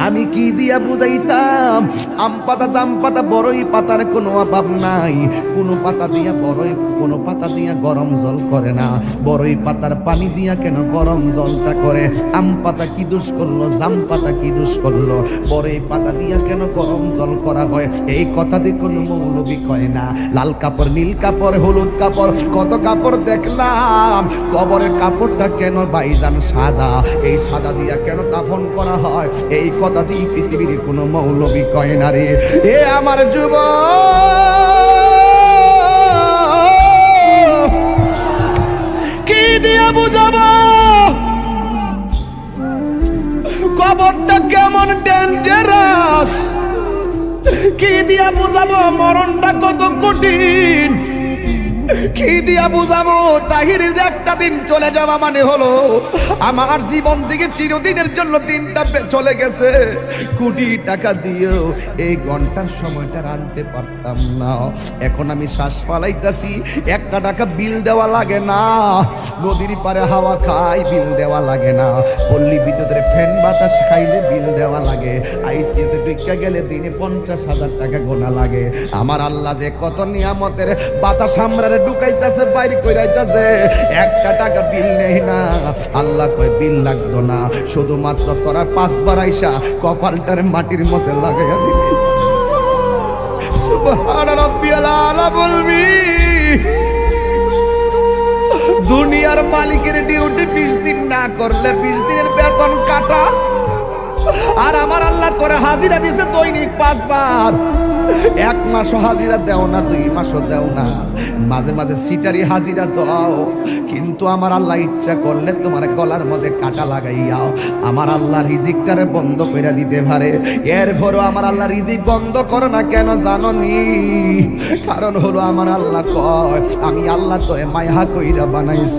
আমি কি দিয়া বুঝাইতাম? আম পাতা, জাম পাতা, বড়ই পাতার কোনো অভাব নাই। কোনো পাতা দিয়া বড়ই, কোনো পাতা দিয়া গরম জল করে না। বড়ই পাতার পানি দিয়া কেন গরম জলটা করে? আম পাতা কি দোষ করলো? জাম পাতা কি দোষ করলো? বড়ই পাতা দিয়া কেন গরম জল করা হয়? এই কথা দিয়ে কোনো মৌলবি কয় না। লাল কাপড়, নীল কাপড়, হলুদ কাপড়, কত কাপড় দেখলাম। কবরের কাপড়টা কেন ভাইজান সাদা? এই সাদা দিয়া কেন দাফন করা হয়? এই কথা দিয়ে পৃথিবীর কোনো মৌলবি কয় না রে। এ আমার যুবক, কি দিয়া বুঝাবো কবরটা কেমন ডেঞ্জারাস? কি দিয়া বুঝাবো মরণটা কত কঠিন? কি দিয়া বুঝাবো তাহিরের একটা দিন চলে যাওয়া মানে হলো আমার জীবন থেকে চিরদিনের জন্য দিনটা চলে গেছে। কোটি টাকা দিয়েও এই ঘন্টার সময়টা আনতে পারতাম না। এখন আমি শ্বাস ফালাইতাছি, একটা টাকা বিল দেওয়া লাগে না। নদীর পারে হাওয়া খাই, বিল দেওয়া লাগে না। পল্লী বিদ্যুতের ফ্যান বাতাস খাইলে বিল দেওয়া লাগে। আইসিইউতে ঢুকে গেলে দিনে 50,000 টাকা গোনা লাগে। আমার আল্লাহ যে কত নিয়ামতের বাতাস আমরা ঢুকাইতেছে, বাইরে কইরাইতেছে, একটা টাকা বিল নেই না। আল্লাহ কয় বিল লাগতো না, শুধুমাত্র তোরা 5 বার আইসা কপালটার মাটির মধ্যে লাগাইয়া দিবি। সুবহান রাব্বিয়াল আলা বলবি। দুনিয়ার মালিকের ডিউটি 20 দিন না করলে 20 দিনের বেতন কাটা। আর আমার আল্লাহ তোরে হাজিরা দিছে দৈনিক 5 বার। 1 মাসও হাজিরা দেও না, 2 মাসও দেও না, মাঝে মাঝে সিটারি হাজিরা দাও। কিন্তু আমার আল্লাহ ইচ্ছা করলে তোমার গলার মধ্যে কাটা লাগাইয়াও আমার আল্লাহ রিজিকটারে বন্ধ করে দিতে পারে। এরপরও আমার আল্লাহ রিজিক বন্ধ করো না কেন জানো নি? কারণ হলো আমার আল্লাহ কয় আমি আল্লাহ তোরে মায়া কইরা বানাইছি।